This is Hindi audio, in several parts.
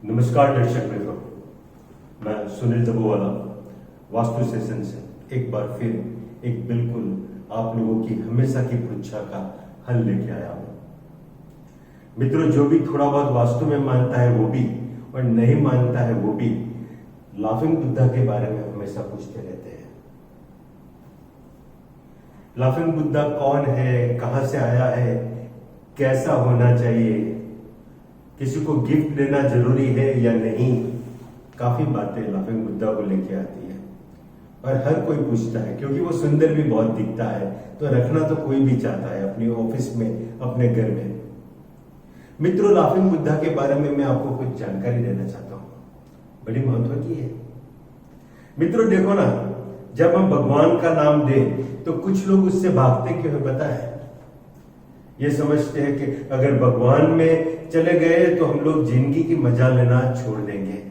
नमस्कार दर्शक मित्रों, मैं सुनील दबोवाला वास्तु सेशन से एक बार फिर एक बिल्कुल आप लोगों की हमेशा की परीक्षा का हल लेके आया हूं। मित्रों, जो भी थोड़ा बहुत वास्तु में मानता है वो भी और नहीं मानता है वो भी लाफिंग बुद्धा के बारे में हमेशा पूछते रहते हैं। लाफिंग बुद्धा कौन है, कहां से आया है, कैसा होना चाहिए, किसी को गिफ्ट देना जरूरी है या नहीं, काफी बातें लाफिंग बुद्धा को लेके आती है और हर कोई पूछता है क्योंकि वो सुंदर भी बहुत दिखता है, तो रखना तो कोई भी चाहता है अपनी ऑफिस में, अपने घर में। मित्रों, लाफिंग बुद्धा के बारे में मैं आपको कुछ जानकारी देना चाहता हूं, बड़ी महत्व की है। मित्रों देखो ना, जब हम भगवान का नाम दें तो कुछ लोग उससे भागते क्यों है पता है? ये समझते हैं कि अगर भगवान में चले गए तो हम लोग जिंदगी की मजा लेना छोड़ देंगे,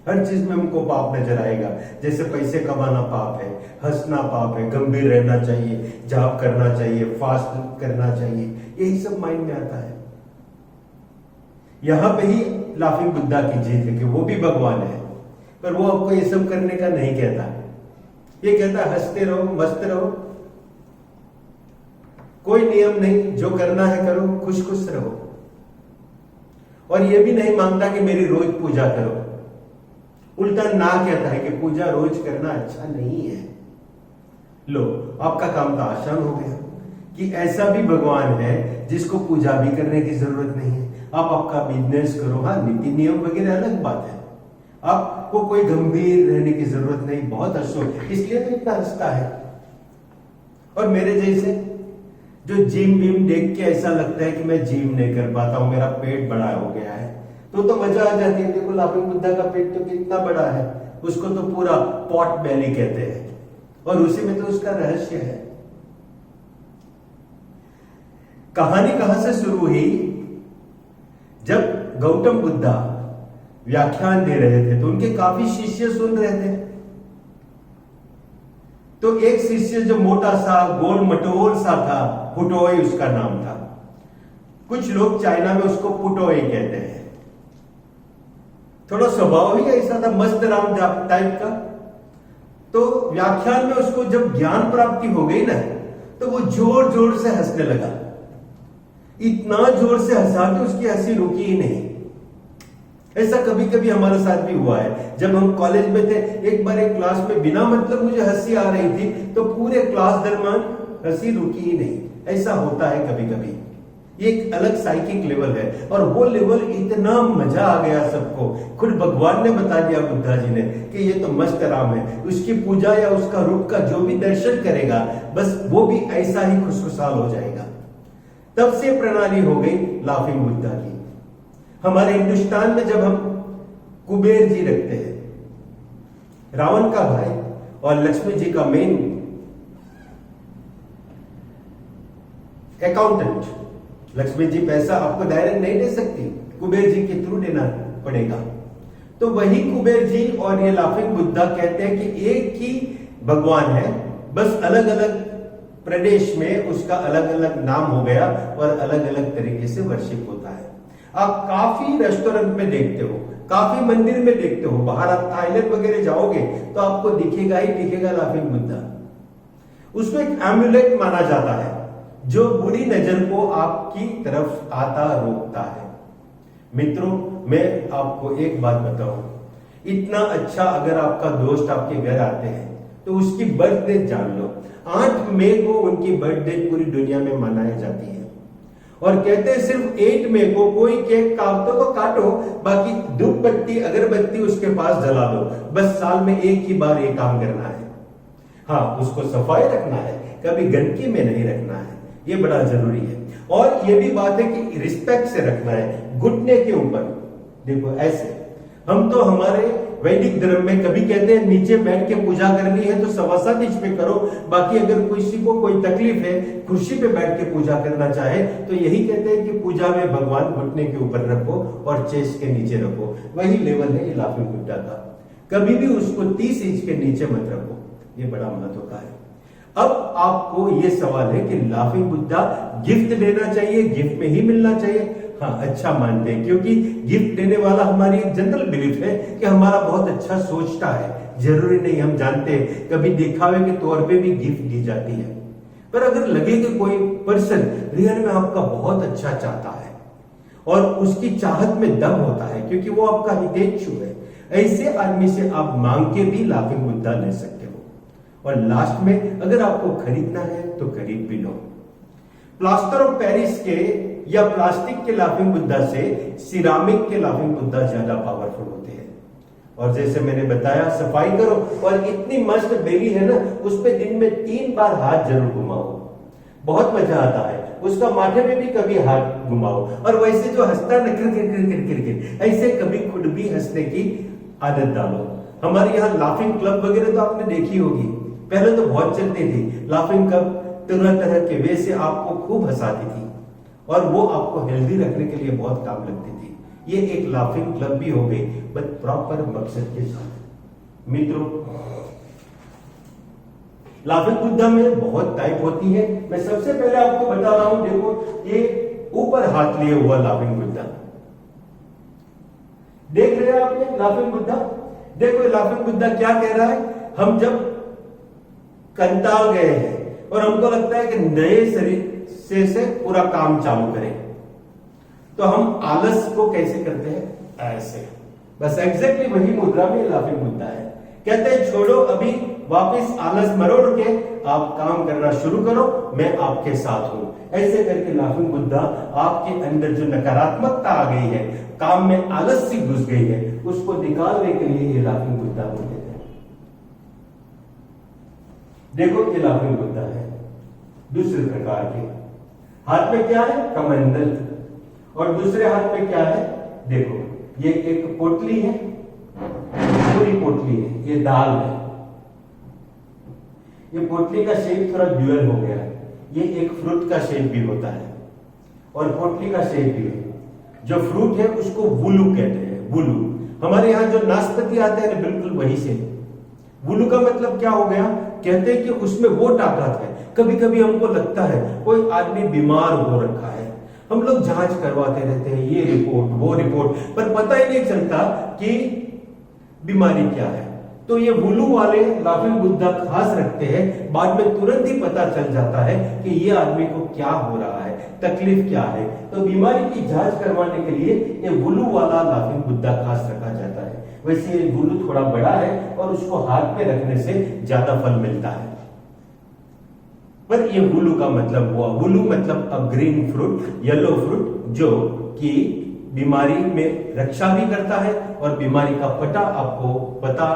हर चीज में हमको पाप नजर आएगा। जैसे पैसे कमाना पाप है, हंसना पाप है, गंभीर रहना चाहिए, जाप करना चाहिए, फास्ट करना चाहिए, यही सब माइंड में आता है। यहां पे ही लाफिंग बुद्धा की जीत है कि वो भी भगवान है, पर वो आपको ये सब करने का नहीं कहता। ये कहता हंसते रहो, मस्त रहो, कोई नियम नहीं, जो करना है करो, खुश खुश रहो। और ये भी नहीं मांगता कि मेरी रोज पूजा करो, उल्टा ना कहता है कि पूजा रोज करना अच्छा नहीं है। लो, आपका काम तो आसान हो गया कि ऐसा भी भगवान है जिसको पूजा भी करने की जरूरत नहीं है। आप आपका बिजनेस करो, हाँ नीति नियम वगैरह अलग बात है, आपको कोई गंभीर रहने की जरूरत नहीं, बहुत हंसो, इसलिए तो इतना हंसता है। और मेरे जैसे जो जिम विम देख के ऐसा लगता है कि मैं जिम नहीं कर पाता हूं, मेरा पेट बड़ा हो गया है, तो मजा आ जाती है। देखो लाफिंग बुद्धा का पेट तो कितना बड़ा है, उसको तो पूरा पॉट बेली कहते हैं, और उसी में तो उसका रहस्य है। कहानी कहां से शुरू हुई? जब गौतम बुद्धा व्याख्यान दे रहे थे तो उनके काफी शिष्य सुन रहे थे। तो एक शिष्य जो मोटा सा गोल मटोल सा था, पुटोई उसका नाम था, कुछ लोग चाइना में उसको पुटोई कहते हैं। थोड़ा स्वभाव ही ऐसा था, मस्त राम टाइप का। तो व्याख्यान में उसको जब ज्ञान प्राप्ति हो गई ना, तो वो जोर जोर से हंसने लगा, इतना जोर से हंसा कि उसकी हंसी रुकी ही नहीं। ऐसा कभी कभी हमारे साथ भी हुआ है। जब हम कॉलेज में थे, एक बार एक क्लास में बिना मतलब मुझे हंसी आ रही थी, तो पूरे क्लास दरमियान हंसी रुकी ही नहीं। ऐसा होता है कभी कभी, ये एक अलग साइकिक लेवल है। और वो लेवल इतना मजा आ गया सबको, खुद भगवान ने बता दिया बुद्धा जी ने कि ये तो मस्त राम है, उसकी पूजा या उसका रूप का जो भी दर्शन करेगा बस वो भी ऐसा ही खुशखुशाल हो जाएगा। तब से प्रणाली हो गई लाफिंग बुद्धा की। हमारे हिंदुस्तान में जब हम कुबेर जी रखते हैं, रावण का भाई और लक्ष्मी जी का मेन अकाउंटेंट, लक्ष्मी जी पैसा आपको डायरेक्ट नहीं दे सकती, कुबेर जी के थ्रू देना पड़ेगा। तो वही कुबेर जी और ये लाफिंग बुद्धा कहते हैं कि एक ही भगवान है, बस अलग अलग प्रदेश में उसका अलग अलग नाम हो गया और अलग अलग तरीके से वर्शिप होता है। आप काफी रेस्टोरेंट में देखते हो, काफी मंदिर में देखते हो, बाहर आप थाईलैंड वगैरह जाओगे तो आपको दिखेगा ही दिखेगा लाफिंग बुद्धा। उसको एक एम्युलेट माना जाता है जो बुरी नजर को आपकी तरफ आता रोकता है। मित्रों, मैं आपको एक बात बताऊं, इतना अच्छा अगर आपका दोस्त आपके घर आते हैं तो उसकी बर्थडे जान लो। 8 मई को उनकी बर्थडे पूरी दुनिया में मनाई जाती है और कहते हैं सिर्फ 8 मई को कोई केक काटो तो काटो, बाकी धूप बत्ती अगरबत्ती उसके पास जला दो, बस साल में एक ही बार ये काम करना है। हाँ, उसको सफाई रखना है, कभी गंदगी में नहीं रखना है, ये बड़ा जरूरी है। और ये भी बात है कि रिस्पेक्ट से रखना है, घुटने के ऊपर। देखो ऐसे हम तो हमारे वैदिक धर्म में कभी कहते हैं नीचे बैठ के पूजा करनी है तो 7.25 इंच पे करो, बाकी अगर किसी को कोई तकलीफ है कुर्सी पे बैठ के पूजा करना चाहे तो यही कहते हैं कि पूजा में भगवान घुटने के ऊपर रखो और चेस्ट के नीचे रखो। वही लेवल है ये लाफिंग बुद्धा का, कभी भी उसको 30 इंच के नीचे मत रखो, ये बड़ा महत्व का है। अब आपको ये सवाल है कि लाफिंग बुद्धा गिफ्ट देना चाहिए, गिफ्ट में ही मिलना चाहिए? हाँ अच्छा मानते हैं, क्योंकि गिफ्ट देने वाला हमारी एक जनरल बिलीफ है कि हमारा बहुत अच्छा सोचता है। जरूरी नहीं, हम जानते हैं कभी दिखावे के तौर पे भी गिफ्ट दी जाती है, पर अगर लगे कि कोई पर्सन रियल में आपका बहुत अच्छा चाहता है और उसकी चाहत में दम होता है क्योंकि वो आपका हितेच्छु है, ऐसे आदमी से आप मांग के भी लाफिंग बुद्धा ले सकते हो। और लास्ट में अगर आपको खरीदना है तो खरीद भी लो। प्लास्टर ऑफ पेरिस के या प्लास्टिक के लाफिंग बुद्धा से सिरामिक के लाफिंग बुद्धा ज्यादा पावरफुल होते हैं। और जैसे मैंने बताया, सफाई करो और इतनी मस्त बेली है ना, उस पे दिन में 3 बार हाथ जरूर घुमाओ, बहुत मजा आता है। उसका माथे में भी कभी हाथ घुमाओ, और वैसे जो हंसता है किर ऐसे कभी खुद भी हंसने की आदत डालो। हमारे यहाँ लाफिंग क्लब वगैरह तो आपने देखी होगी, पहले तो बहुत चलती थी लाफिंग क्लब, तरह तरह के वैसे आपको खूब हंसाती थी और वो आपको हेल्दी रखने के लिए बहुत काम लगती थी। ये एक लाफिंग क्लब भी हो गई, बट प्रॉपर मकसद के साथ। मित्रों, लाफिंग बुद्धा में बहुत टाइप होती है। मैं सबसे पहले आपको बता रहा हूं, देखो ये ऊपर हाथ लिए हुआ लाफिंग बुद्धा देख रहे हैं आपने, लाफिंग बुद्धा। देखो लाफिंग बुद्धा क्या कह रहा है, हम जब कंटाल गए हैं और हमको लगता है कि नए शरीर से पूरा काम चालू करें, तो हम आलस को कैसे करते हैं, ऐसे। बस एग्जैक्टली वही मुद्रा में लाफिंग बुद्धा है। कहते हैं छोड़ो अभी, वापस आलस मरोड़ के आप काम करना शुरू करो, मैं आपके साथ हूं। ऐसे करके लाफिंग बुद्धा आपके अंदर जो नकारात्मकता आ गई है, काम में आलस सी घुस गई है, उसको निकालने के लिए ये लाफिंग बुद्धा होते हैं। देखो ये लाफिंग बुद्धा है दूसरे प्रकार के। हाथ में क्या है, कमंडल, और दूसरे हाथ में क्या है, देखो ये एक पोटली है, पूरी पोटली है, ये दाल है। ये पोटली का शेप थोड़ा ड्यूअल हो गया है, ये एक फ्रूट का शेप भी होता है और पोटली का शेप भी है। जो फ्रूट है उसको वुलू कहते हैं, वुलू। हमारे यहाँ जो नाशपाती आते हैं बिल्कुल वही से। वुलू का मतलब क्या हो गया, कहते हैं कि उसमें वो ताकत है। कभी कभी हमको लगता है कोई आदमी बीमार हो रखा है, हम लोग जांच करवाते रहते हैं, ये रिपोर्ट वो रिपोर्ट, पर पता ही नहीं चलता कि बीमारी क्या है। तो ये वुलू वाले लाफिंग बुद्धा खास रखते हैं, बाद में तुरंत ही पता चल जाता है कि ये आदमी को क्या हो रहा है, तकलीफ क्या है। तो बीमारी की जांच करवाने के लिए ये वुलू वाला लाफिंग बुद्धा खास रखा जाता है। वैसे ये वुलू थोड़ा बड़ा है और उसको हाथ में रखने से ज्यादा फल मिलता है। पर ये वुलू का मतलब हुआ, वुलू मतलब अ ग्रीन फ्रूट, येलो फ्रूट, जो कि बीमारी में रक्षा भी करता है और बीमारी का पता आपको पता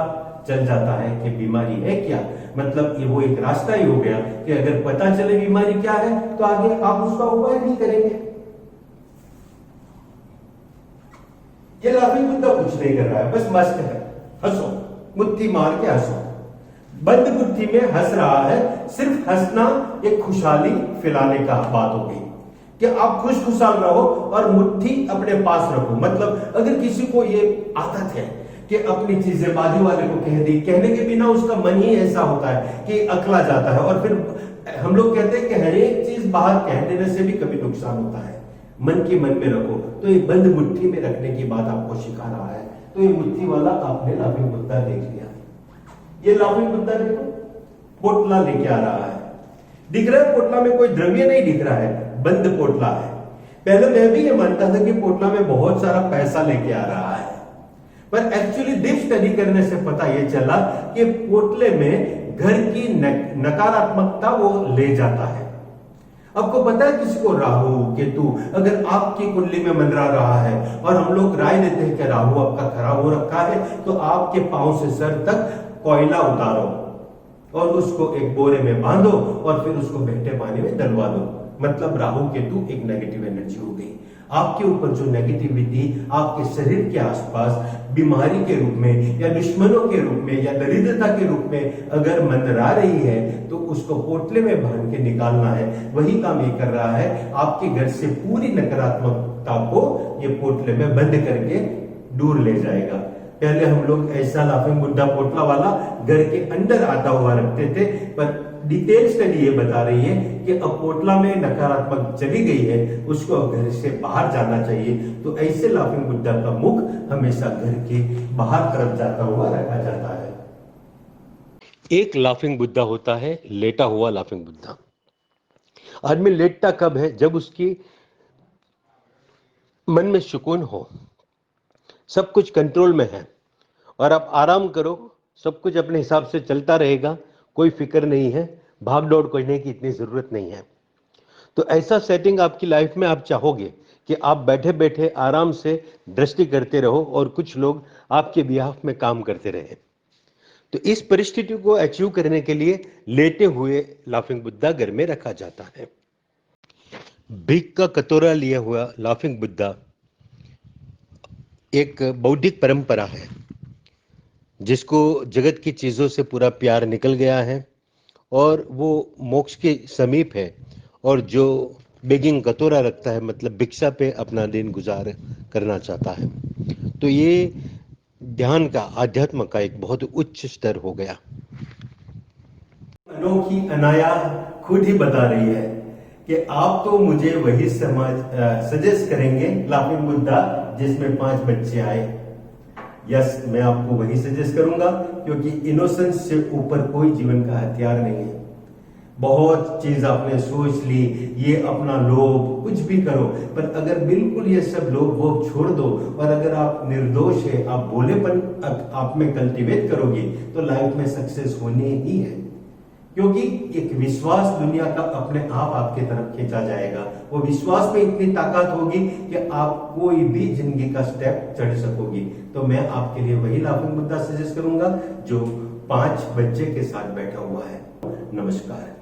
चल जाता है कि बीमारी है क्या। मतलब ये वो एक रास्ता ही हो गया कि अगर पता चले बीमारी क्या है तो आगे आप उसका उपाय भी करेंगे। ये लाफिंग बुद्धा कुछ नहीं कर रहा है, बस मस्त है, हंसो, मुट्ठी मार के हंसो। बंद मुट्ठी में हंस रहा है, सिर्फ हंसना एक खुशहाली फैलाने का बात हो गई कि आप खुश खुशहाल रहो और मुट्ठी अपने पास रखो। मतलब अगर किसी को ये आदत है कि अपनी चीजें बाजू वाले को कह दी, कहने के बिना उसका मन ही ऐसा होता है कि अकला जाता है, और फिर हम लोग कहते हैं कि हर एक चीज बाहर कह देने से भी कभी नुकसान होता है। मन की मन में रखो, तो ये बंद मुट्ठी में रखने की बात आपको सिखा रहा है। तो ये मुट्ठी वाला आपने लाफिंग बुद्धा देख लिया। ये लाफिंग बुद्धा देखो पोटला लेके आ रहा है, दिख रहा है पोटला में कोई द्रव्य नहीं दिख रहा है, बंद पोटला है। पहले मैं भी ये मानता था कि पोटला में बहुत सारा पैसा लेके आ रहा है, पर एक्चुअली डीप स्टडी करने से पता ये चला कि पोटले में घर की नकारात्मकता वो ले जाता है। आपको पता है किसी को राहु केतु अगर आपकी कुंडली में मंडरा रहा है और हम लोग राय देते हैं कि राहु आपका खराब हो रखा है, तो आपके पांव से सर तक कोयला उतारो और उसको एक बोरे में बांधो और फिर उसको बहते पानी में डलवा दो। मतलब राहु केतु एक नेगेटिव एनर्जी हो गई। आपके ऊपर जो नेगेटिविटी आपके शरीर के आसपास बीमारी के रूप में या दुश्मनों के रूप में या दरिद्रता के रूप में अगर मंडरा रही है, तो उसको पोटले में बांध के निकालना है। वही काम ये कर रहा है, आपके घर से पूरी नकारात्मकता को ये पोटले में बंद करके दूर ले जाएगा। पहले हम लोग ऐसा लाफिंग बुद्धा पोटला वाला घर के अंदर आता हुआ रखते थे, पर डिटेल स्टडी ये बता रही है कि अब पोटला में नकारात्मक चली गई है, उसको घर से बाहर जाना चाहिए। तो ऐसे लाफिंग बुद्धा का मुख हमेशा घर के बाहर तरफ जाता हुआ रखा जाता है। एक लाफिंग बुद्धा होता है लेटा हुआ लाफिंग बुद्धा। आदमी लेटता कब है? जब उसकी मन में सुकून हो, सब कुछ कंट्रोल में है और आप आराम करो, सब कुछ अपने हिसाब से चलता रहेगा, कोई फिक्र नहीं है, भाग दौड़ करने की इतनी जरूरत नहीं है। तो ऐसा सेटिंग आपकी लाइफ में आप चाहोगे कि आप बैठे बैठे आराम से दृष्टि करते रहो और कुछ लोग आपके बिहाफ में काम करते रहे। तो इस परिस्थिति को अचीव करने के लिए लेटे हुए लाफिंग बुद्धा घर में रखा जाता है। भीख का कटोरा लिया हुआ लाफिंग बुद्धा एक बौद्धिक परंपरा है जिसको जगत की चीजों से पूरा प्यार निकल गया है और वो मोक्ष के समीप है, और जो बेगिंग कटोरा रखता है मतलब भिक्षा पे अपना दिन गुजार करना चाहता है। तो ये ध्यान का, अध्यात्म का एक बहुत उच्च स्तर हो गया। अनोखी अनाया खुद ही बता रही है कि आप तो मुझे वही सजेस्ट करेंगे लाफिंग बुद्धा जिसमें 5 बच्चे आए। यस, मैं आपको वही सजेस्ट करूंगा, क्योंकि इनोसेंस से ऊपर कोई जीवन का हथियार नहीं है। बहुत चीज आपने सोच ली, ये अपना लोभ कुछ भी करो, पर अगर बिल्कुल ये सब लोभ वोभ छोड़ दो और अगर आप निर्दोष है, आप भोलेपन आप में कल्टीवेट करोगे तो लाइफ में सक्सेस होनी ही है। क्योंकि एक विश्वास दुनिया का अपने आप आपके तरफ खींचा जाएगा। वो विश्वास में इतनी ताकत होगी कि आप कोई भी जिंदगी का स्टेप चढ़ सकोगी। तो मैं आपके लिए वही लाफिंग बुद्धा सजेस्ट करूंगा जो 5 बच्चे के साथ बैठा हुआ है। नमस्कार।